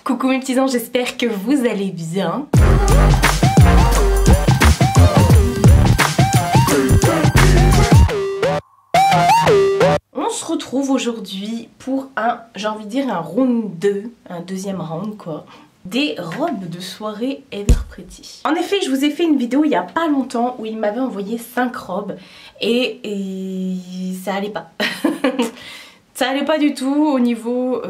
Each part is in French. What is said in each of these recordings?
Coucou mes petits anges, j'espère que vous allez bien. On se retrouve aujourd'hui pour j'ai envie de dire un round 2, un deuxième round quoi. Des robes de soirée Ever Pretty. En effet, je vous ai fait une vidéo il y a pas longtemps où il m'avait envoyé 5 robes et ça allait pas. Ça allait pas du tout au niveau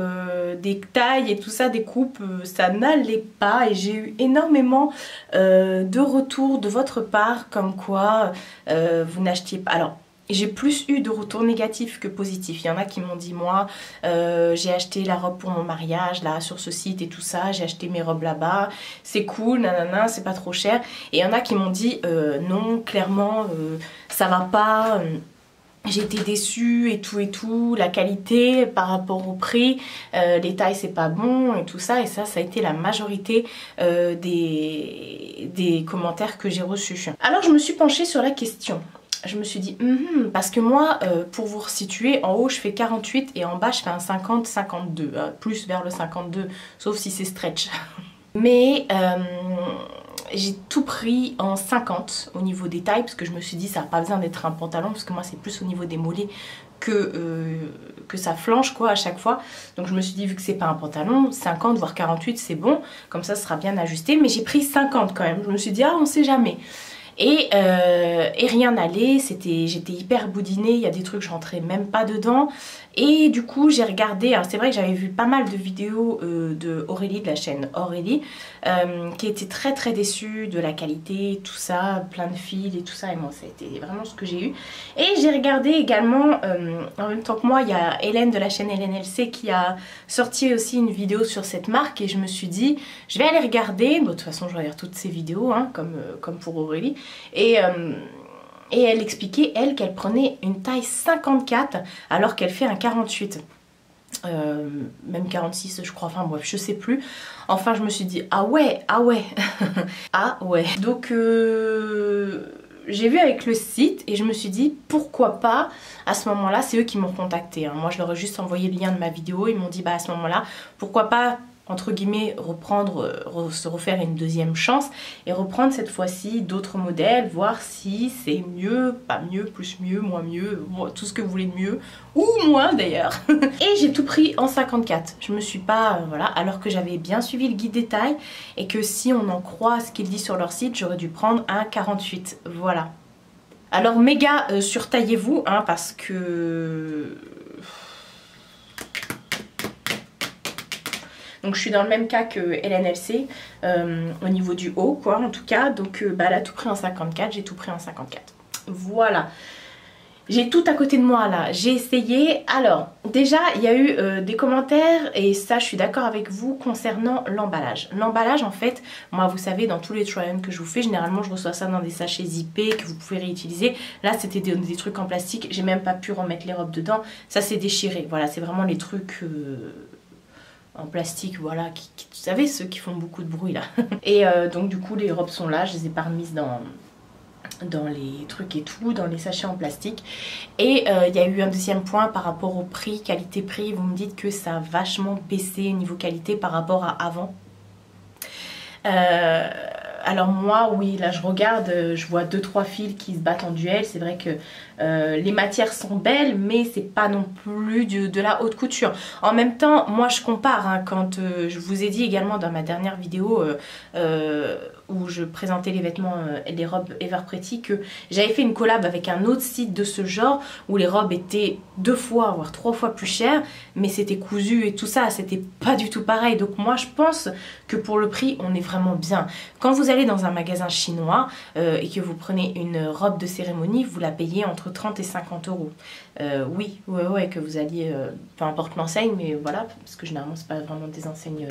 des tailles et tout ça, des coupes, ça n'allait pas et j'ai eu énormément de retours de votre part comme quoi vous n'achetiez pas. Alors, j'ai plus eu de retours négatifs que positifs. Il y en a qui m'ont dit moi j'ai acheté la robe pour mon mariage là sur ce site et tout ça, j'ai acheté mes robes là-bas, c'est cool, nanana, c'est pas trop cher. Et il y en a qui m'ont dit non, clairement ça va pas. J'ai été déçue et tout, la qualité par rapport au prix, les tailles c'est pas bon et tout ça. Et ça a été la majorité des commentaires que j'ai reçus. Alors je me suis penchée sur la question. Je me suis dit, parce que moi, pour vous resituer, en haut je fais 48 et en bas je fais un 50-52, plus vers le 52, sauf si c'est stretch. Mais j'ai tout pris en 50 au niveau des tailles parce que je me suis dit ça n'a pas besoin d'être un pantalon parce que moi c'est plus au niveau des mollets que ça flanche quoi à chaque fois. Donc je me suis dit vu que c'est pas un pantalon, 50 voire 48 c'est bon, comme ça sera bien ajusté. Mais j'ai pris 50 quand même, je me suis dit ah on sait jamais. Et rien n'allait, j'étais hyper boudinée, il y a des trucs je rentrais même pas dedans. Et du coup j'ai regardé, alors c'est vrai que j'avais vu pas mal de vidéos de Aurélie, de la chaîne Aurélie, qui était très déçue de la qualité, tout ça, plein de fils et tout ça. Et moi ça a été vraiment ce que j'ai eu. Et j'ai regardé également, en même temps que moi, il y a Hélène de la chaîne Hélène LC qui a sorti aussi une vidéo sur cette marque. Et je me suis dit, je vais aller regarder, bon, de toute façon je regarde toutes ces vidéos, hein, comme pour Aurélie. Et elle expliquait, elle, qu'elle prenait une taille 54 alors qu'elle fait un 48. Même 46 je crois, enfin bref je sais plus. Enfin je me suis dit ah ouais ah ouais ah ouais. Donc j'ai vu avec le site et je me suis dit pourquoi pas. À ce moment là c'est eux qui m'ont contacté, hein. Moi je leur ai juste envoyé le lien de ma vidéo. Ils m'ont dit bah à ce moment là pourquoi pas entre guillemets se refaire une deuxième chance et reprendre cette fois-ci d'autres modèles, voir si c'est mieux, pas mieux, plus mieux, moins mieux, tout ce que vous voulez de mieux ou moins d'ailleurs. Et j'ai tout pris en 54. Je me suis pas voilà, alors que j'avais bien suivi le guide des tailles et que si on en croit ce qu'il dit sur leur site, j'aurais dû prendre un 48. Voilà. Alors méga surtaillez-vous hein, parce que donc je suis dans le même cas que Hélène LC au niveau du haut quoi en tout cas. Donc bah, elle a tout pris en 54, j'ai tout pris en 54. Voilà. J'ai tout à côté de moi là, j'ai essayé. Alors déjà il y a eu des commentaires et ça je suis d'accord avec vous concernant l'emballage. L'emballage en fait, moi vous savez dans tous les try-on que je vous fais, généralement je reçois ça dans des sachets zippés que vous pouvez réutiliser. Là c'était des trucs en plastique, j'ai même pas pu remettre les robes dedans, ça s'est déchiré. Voilà c'est vraiment les trucs en plastique, voilà, vous savez, ceux qui font beaucoup de bruit là. Et donc du coup les robes sont là, je les ai pas remises dans les trucs et tout, dans les sachets en plastique. Et il y a eu un deuxième point par rapport au prix, qualité-prix. Vous me dites que ça a vachement baissé au niveau qualité par rapport à avant. Alors moi oui là je regarde, je vois 2-3 fils qui se battent en duel. C'est vrai que les matières sont belles mais c'est pas non plus de la haute couture. En même temps moi je compare hein, quand je vous ai dit également dans ma dernière vidéo où je présentais les vêtements et les robes Ever Pretty que j'avais fait une collab avec un autre site de ce genre où les robes étaient 2 fois voire 3 fois plus chères mais c'était cousu et tout ça, c'était pas du tout pareil. Donc moi je pense que pour le prix on est vraiment bien. Quand vous allez dans un magasin chinois et que vous prenez une robe de cérémonie, vous la payez entre 30 et 50 euros. Oui, ouais, que vous alliez, peu importe l'enseigne, mais voilà, parce que généralement c'est pas vraiment des enseignes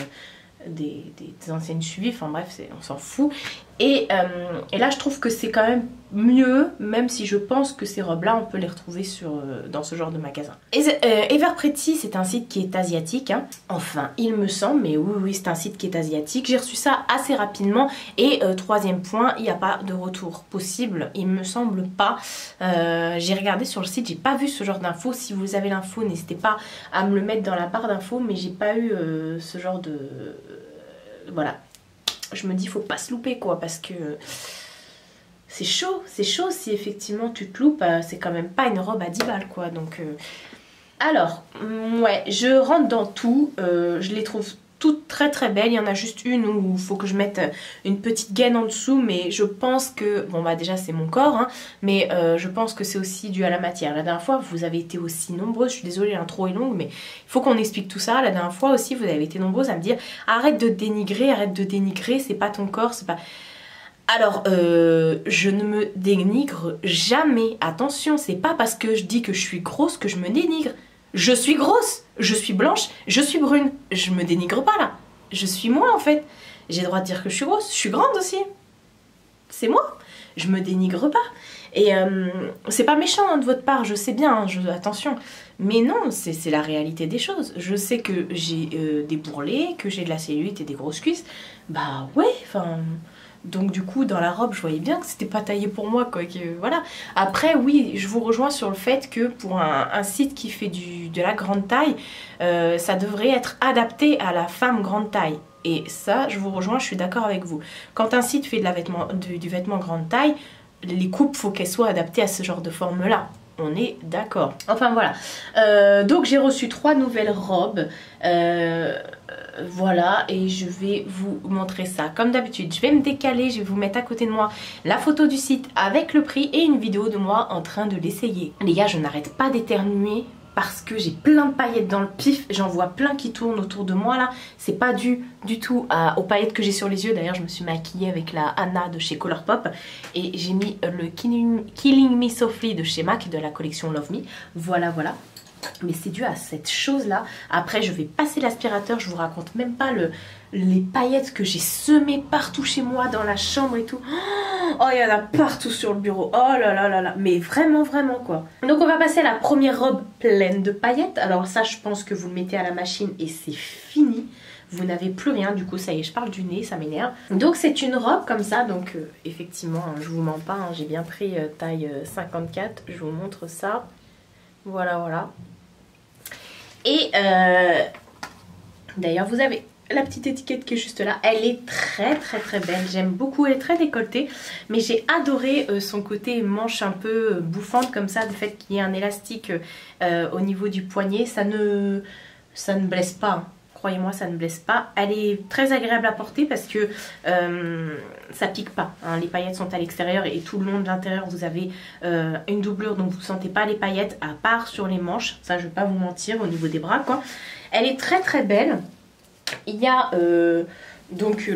des enseignes suivies, enfin bref on s'en fout. Et là je trouve que c'est quand même mieux, même si je pense que ces robes là on peut les retrouver dans ce genre de magasin. Ever Pretty c'est un site qui est asiatique hein. Enfin il me semble, mais oui c'est un site qui est asiatique. J'ai reçu ça assez rapidement. Et troisième point, il n'y a pas de retour possible, il me semble pas. J'ai regardé sur le site, j'ai pas vu ce genre d'infos. Si vous avez l'info n'hésitez pas à me le mettre dans la barre d'infos, mais j'ai pas eu ce genre voilà. Je me dis, faut pas se louper quoi, parce que c'est chaud si effectivement tu te loupes, c'est quand même pas une robe à 10 balles quoi. Donc, alors, ouais, je rentre dans tout, je les trouve toutes très très belles. Il y en a juste une où il faut que je mette une petite gaine en dessous, mais je pense que, bon bah déjà c'est mon corps, hein, mais je pense que c'est aussi dû à la matière. La dernière fois vous avez été aussi nombreuses, je suis désolée l'intro est longue, mais il faut qu'on explique tout ça. La dernière fois aussi vous avez été nombreuses à me dire arrête de dénigrer, c'est pas ton corps, c'est pas... Alors, je ne me dénigre jamais, attention, c'est pas parce que je dis que je suis grosse que je me dénigre. Je suis grosse, je suis blanche, je suis brune. Je me dénigre pas là. Je suis moi en fait. J'ai le droit de dire que je suis grosse, je suis grande aussi. C'est moi. Je me dénigre pas. Et c'est pas méchant hein, de votre part, je sais bien, hein, attention. Mais non, c'est la réalité des choses. Je sais que j'ai des bourrelets, que j'ai de la cellulite et des grosses cuisses. Bah ouais, enfin... Donc du coup dans la robe je voyais bien que c'était pas taillé pour moi quoi, que, voilà. Après oui je vous rejoins sur le fait que pour un site qui fait de la grande taille, ça devrait être adapté à la femme grande taille. Et ça je vous rejoins, je suis d'accord avec vous. Quand un site fait du vêtement grande taille, les coupes faut qu'elles soient adaptées à ce genre de forme là. On est d'accord. Enfin voilà. Donc j'ai reçu 3 nouvelles robes. Voilà, et je vais vous montrer ça. Comme d'habitude, je vais me décaler, je vais vous mettre à côté de moi la photo du site avec le prix et une vidéo de moi en train de l'essayer. Les gars, je n'arrête pas d'éternuer parce que j'ai plein de paillettes dans le pif. J'en vois plein qui tournent autour de moi là. C'est pas dû du tout aux paillettes que j'ai sur les yeux. D'ailleurs, je me suis maquillée avec la Anna de chez Colourpop et j'ai mis le Killing Me Softly de chez MAC de la collection Love Me. Voilà, voilà. Mais c'est dû à cette chose là. Après je vais passer l'aspirateur. Je vous raconte même pas les paillettes que j'ai semées partout chez moi dans la chambre et tout. Oh il y en a partout sur le bureau. Oh là là là là. Mais vraiment vraiment quoi. Donc on va passer à la première robe pleine de paillettes. Alors ça je pense que vous le mettez à la machine et c'est fini. Vous n'avez plus rien, du coup ça y est je parle du nez, ça m'énerve. Donc c'est une robe comme ça, donc effectivement je vous mens pas, hein, j'ai bien pris taille 54. Je vous montre ça. Voilà voilà. Et d'ailleurs vous avez la petite étiquette qui est juste là. Elle est très très très belle, j'aime beaucoup, elle est très décolletée. Mais j'ai adoré son côté manche un peu bouffante comme ça. Le fait qu'il y ait un élastique au niveau du poignet, ça ne blesse pas hein. Croyez-moi ça ne blesse pas. Elle est très agréable à porter parce que ça pique pas hein. Les paillettes sont à l'extérieur et tout le long de l'intérieur vous avez une doublure, donc vous ne sentez pas les paillettes à part sur les manches. Ça je vais pas vous mentir, au niveau des bras quoi. Elle est très très belle. Il y a donc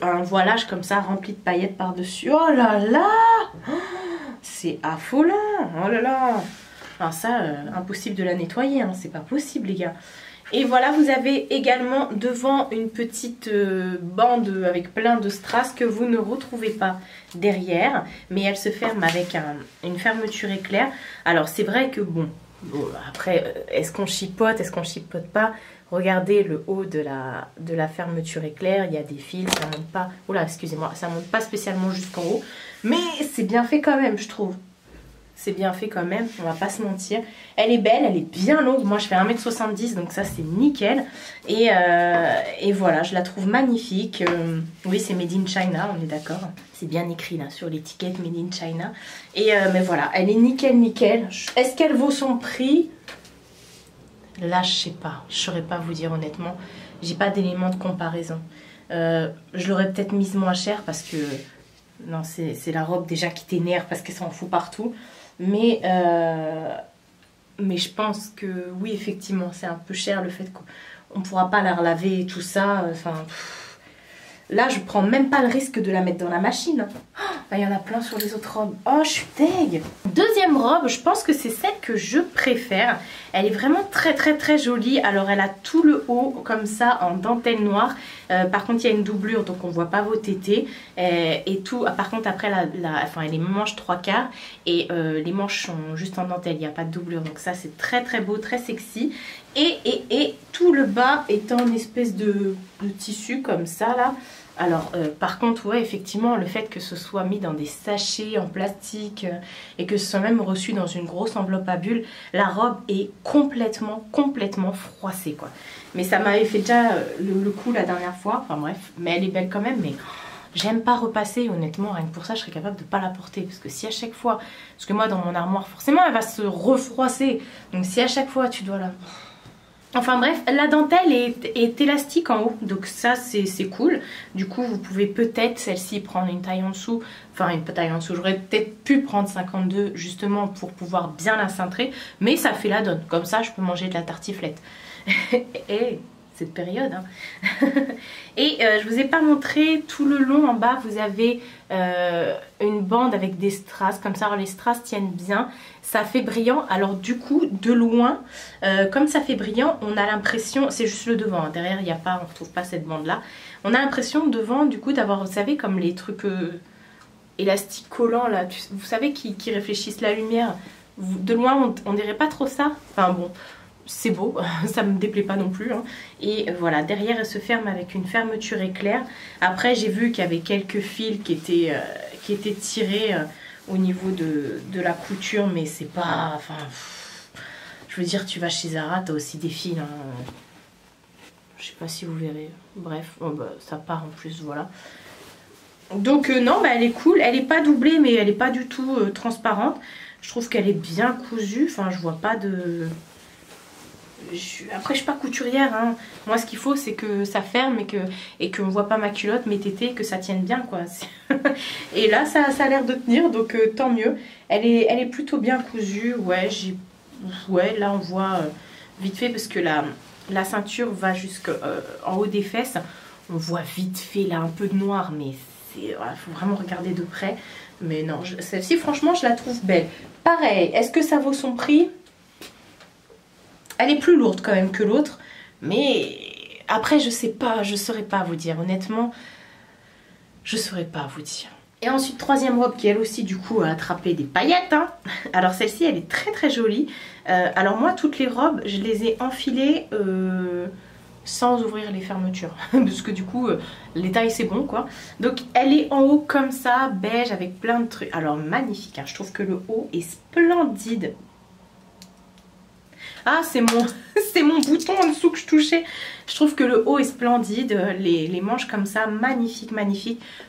un voilage comme ça rempli de paillettes par dessus. Oh là là, c'est affolant. Oh là là. Alors ça impossible de la nettoyer hein. C'est pas possible les gars. Et voilà, vous avez également devant une petite bande avec plein de strass que vous ne retrouvez pas derrière. Mais elle se ferme avec une fermeture éclair. Alors c'est vrai que bon après, est-ce qu'on chipote, est-ce qu'on chipote pas? Regardez le haut de la fermeture éclair, il y a des fils, ça monte pas... Oula, excusez-moi, ça monte pas spécialement jusqu'en haut. Mais c'est bien fait quand même, je trouve. C'est bien fait quand même, on va pas se mentir. Elle est belle, elle est bien longue. Moi je fais 1m70 donc ça c'est nickel. Et voilà, je la trouve magnifique. Oui c'est Made in China, on est d'accord. C'est bien écrit là sur l'étiquette Made in China. Et mais voilà, elle est nickel nickel. Est-ce qu'elle vaut son prix? Là je sais pas, je saurais pas vous dire honnêtement. J'ai pas d'éléments de comparaison. Je l'aurais peut-être mise moins cher parce que... Non c'est la robe déjà qui t'énerve parce qu'elle s'en fout partout. Mais je pense que oui, effectivement, c'est un peu cher le fait qu'on ne pourra pas la relaver et tout ça. Enfin, là, je prends même pas le risque de la mettre dans la machine. Oh, il y en a plein sur les autres robes. Oh, je suis deg. Deuxième robe, je pense que c'est celle que je préfère. Elle est vraiment très très très jolie. Alors, elle a tout le haut comme ça en dentelle noire. Par contre, il y a une doublure, donc on voit pas vos tétés. Et tout. Par contre, après, enfin, elle est manche 3/4 et les manches sont juste en dentelle. Il n'y a pas de doublure. Donc ça, c'est très très beau, très sexy. Et tout le bas est en espèce de tissu comme ça là. Alors par contre ouais effectivement le fait que ce soit mis dans des sachets en plastique et que ce soit même reçu dans une grosse enveloppe à bulles. La robe est complètement froissée quoi. Mais ça m'avait fait déjà le coup la dernière fois. Enfin bref, mais elle est belle quand même. Mais j'aime pas repasser honnêtement. Rien que pour ça, je serais capable de pas la porter. Parce que si à chaque fois... Parce que moi dans mon armoire, forcément elle va se refroisser. Donc si à chaque fois tu dois la... Enfin bref, la dentelle est élastique en haut, donc ça c'est cool. Du coup vous pouvez peut-être celle-ci prendre une taille en dessous, enfin une taille en dessous, j'aurais peut-être pu prendre 52 justement pour pouvoir bien la cintrer, mais ça fait la donne, comme ça je peux manger de la tartiflette. Et cette période hein. Et je vous ai pas montré tout le long en bas, vous avez une bande avec des strass comme ça. Alors les strass tiennent bien, ça fait brillant. Alors du coup de loin comme ça fait brillant, on a l'impression, c'est juste le devant hein. Derrière il n'y a pas, on retrouve pas cette bande là. On a l'impression devant du coup d'avoir, vous savez comme les trucs élastiques collants là, vous savez qui réfléchissent la lumière. De loin on dirait pas trop ça, enfin bon, c'est beau, ça me déplaît pas non plus hein. Et voilà, derrière elle se ferme avec une fermeture éclair. Après j'ai vu qu'il y avait quelques fils qui étaient tirés au niveau de la couture, mais c'est pas, enfin je veux dire, tu vas chez Zara, t'as aussi des fils hein. Je sais pas si vous verrez, bref, bon, bah, ça part en plus, voilà. Donc non, bah, elle est cool, elle est pas doublée mais elle est pas du tout transparente. Je trouve qu'elle est bien cousue, enfin je vois pas de... Après je suis pas couturière hein. Moi ce qu'il faut c'est que ça ferme et qu'on voit pas ma culotte, mes tétés, que ça tienne bien quoi. Et là ça a l'air de tenir, donc tant mieux. Elle est plutôt bien cousue. Ouais, là on voit vite fait parce que la ceinture va jusqu'en haut des fesses. On voit vite fait là un peu de noir, mais il faut vraiment regarder de près. Mais non, celle-ci franchement je la trouve belle. Pareil, est-ce que ça vaut son prix? Elle est plus lourde quand même que l'autre, mais après je sais pas, je saurais pas vous dire, honnêtement, je saurais pas vous dire. Et ensuite troisième robe qui elle aussi du coup a attrapé des paillettes hein. Alors celle-ci elle est très jolie. Alors moi toutes les robes je les ai enfilées sans ouvrir les fermetures parce que du coup les tailles c'est bon quoi. Donc elle est en haut comme ça, beige avec plein de trucs. Alors magnifique hein. Je trouve que le haut est splendide. Ah, c'est mon bouton en dessous que je touchais. Je trouve que le haut est splendide. Les manches comme ça, magnifique.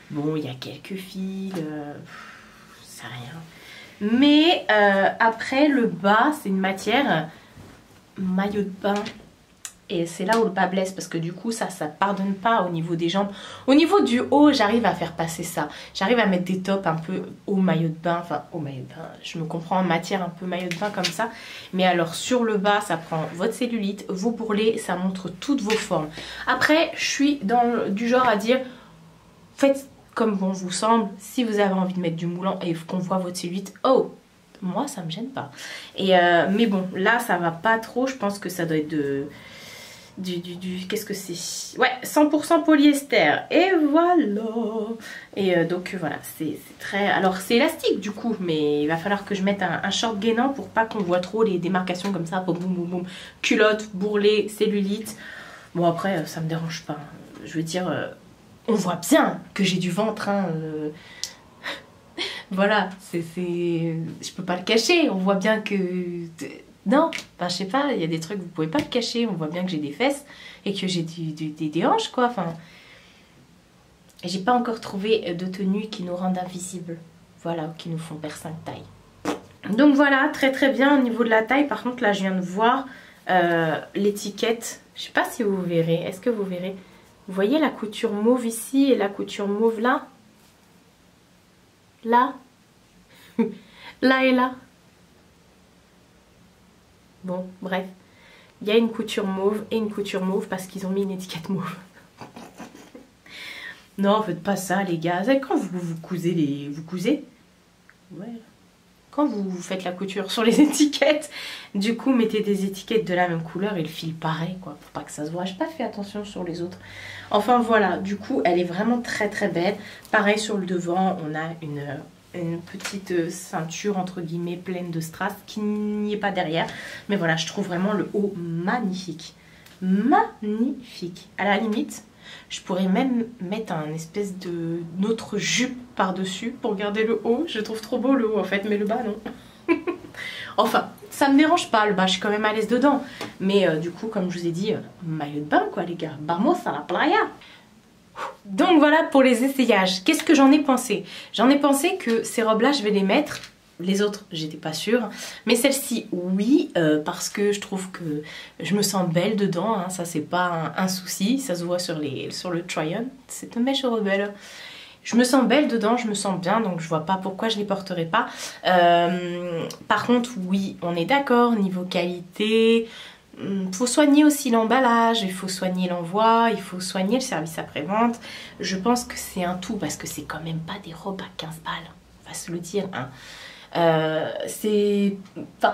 Bon, il y a quelques fils. C'est rien. Mais après, le bas, c'est une matière maillot de bain. Et c'est là où le bas blesse parce que du coup ça pardonne pas au niveau des jambes. Au niveau du haut j'arrive à faire passer ça. J'arrive à mettre des tops un peu au maillot de bain. Enfin au maillot de bain, je me comprends en matière un peu maillot de bain comme ça. Mais alors sur le bas ça prend votre cellulite, vos bourrelets, ça montre toutes vos formes. Après je suis du genre à dire faites comme bon vous semble. Si vous avez envie de mettre du moulant et qu'on voit votre cellulite, oh, moi ça me gêne pas. Et mais bon là ça va pas trop. Je pense que ça doit être qu'est-ce que c'est? Ouais, 100% polyester. Et voilà. Et donc voilà, c'est très... Alors c'est élastique du coup, mais il va falloir que je mette un short gainant pour pas qu'on voit trop les démarcations comme ça. Boum, boum, boum, boum. Culotte, bourrelet, cellulite. Bon après, ça me dérange pas. Je veux dire, on voit bien que j'ai du ventre. Hein, voilà, je peux pas le cacher. On voit bien que... Non, enfin je sais pas, il y a des trucs vous pouvez pas le cacher, on voit bien que j'ai des fesses et que j'ai des hanches quoi, enfin. J'ai pas encore trouvé de tenue qui nous rendent invisibles, voilà, ou qui nous font perdre 5 tailles. Donc voilà, très bien au niveau de la taille. Par contre là je viens de voir l'étiquette, je sais pas si vous verrez, est-ce que vous verrez? Vous voyez la couture mauve ici et la couture mauve là? Là là et là. Bon, bref, il y a une couture mauve et une couture mauve parce qu'ils ont mis une étiquette mauve. Non, faites pas ça les gars. Quand vous cousez vous cousez? Ouais. Quand vous faites la couture sur les étiquettes, du coup mettez des étiquettes de la même couleur et le fil pareil quoi, pour pas que ça se voit. J'ai pas fait attention sur les autres. Enfin voilà, du coup elle est vraiment très belle. Pareil sur le devant, on a une petite ceinture entre guillemets pleine de strass qui n'y est pas derrière, mais voilà, je trouve vraiment le haut magnifique, à la limite je pourrais même mettre un espèce de autre jupe par dessus pour garder le haut. Je trouve trop beau le haut en fait, mais le bas non. Enfin, ça me dérange pas, le bas, je suis quand même à l'aise dedans. Mais du coup, comme je vous ai dit, maillot de bain quoi les gars, vamos a la playa. Donc voilà pour les essayages. Qu'est-ce que j'en ai pensé? J'en ai pensé que ces robes-là, je vais les mettre. Les autres, j'étais pas sûre. Mais celle-ci, oui, parce que je trouve que je me sens belle dedans. Hein, ça, c'est pas un souci. Ça se voit sur le try-on. C'est une mèche rebelle. Je me sens belle dedans, je me sens bien, donc je vois pas pourquoi je les porterai pas. Par contre, oui, on est d'accord, niveau qualité, faut soigner aussi l'emballage, il faut soigner l'envoi, il faut soigner le service après-vente. Je pense que c'est un tout, parce que c'est quand même pas des robes à 15 balles, on va se le dire. Hein. Enfin,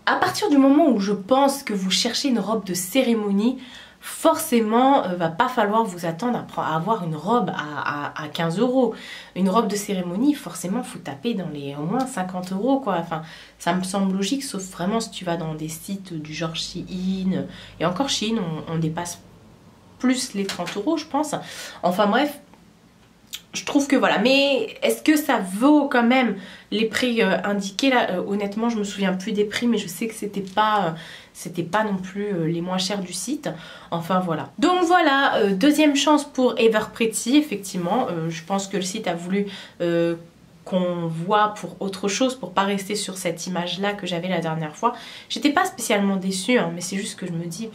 à partir du moment où je pense que vous cherchez une robe de cérémonie, forcément, va pas falloir vous attendre à avoir une robe à 15 €. Une robe de cérémonie, forcément, faut taper dans les au moins 50 € quoi. Enfin, ça me semble logique, sauf vraiment si tu vas dans des sites du genre Shein. Et encore Shein, on dépasse plus les 30 € je pense. Enfin bref. Je trouve que voilà, mais est-ce que ça vaut quand même les prix indiqués là? Honnêtement, je me souviens plus des prix, mais je sais que c'était pas non plus les moins chers du site. Enfin voilà. Donc voilà, deuxième chance pour Ever Pretty, effectivement. Je pense que le site a voulu qu'on voit pour autre chose, pour pas rester sur cette image là que j'avais la dernière fois. J'étais pas spécialement déçue, hein, mais c'est juste que je me dis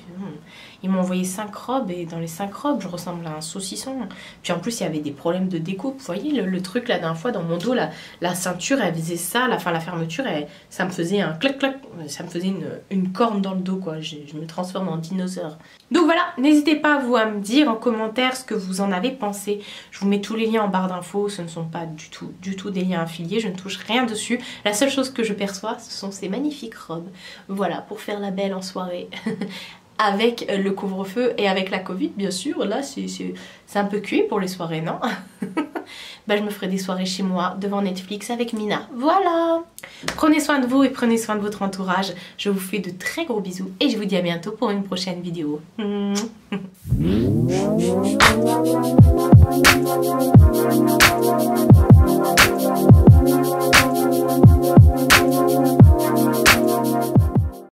ils m'ont envoyé 5 robes et dans les 5 robes je ressemble à un saucisson. Puis en plus il y avait des problèmes de découpe, vous voyez le truc la dernière fois dans mon dos, la ceinture elle faisait ça, la fermeture ça me faisait un clac clac, ça me faisait une corne dans le dos quoi, je me transforme en dinosaure. Donc voilà, n'hésitez pas vous à me dire en commentaire ce que vous en avez pensé. Je vous mets tous les liens en barre d'infos, ce ne sont pas du tout des liens affiliés, je ne touche rien dessus. La seule chose que je perçois, ce sont ces magnifiques robes. Voilà, pour faire la belle en soirée. Avec le couvre-feu et avec la Covid, bien sûr. Là, c'est un peu cuit pour les soirées, non? Bah, je me ferai des soirées chez moi, devant Netflix avec Mina. Voilà! Prenez soin de vous et prenez soin de votre entourage. Je vous fais de très gros bisous et je vous dis à bientôt pour une prochaine vidéo.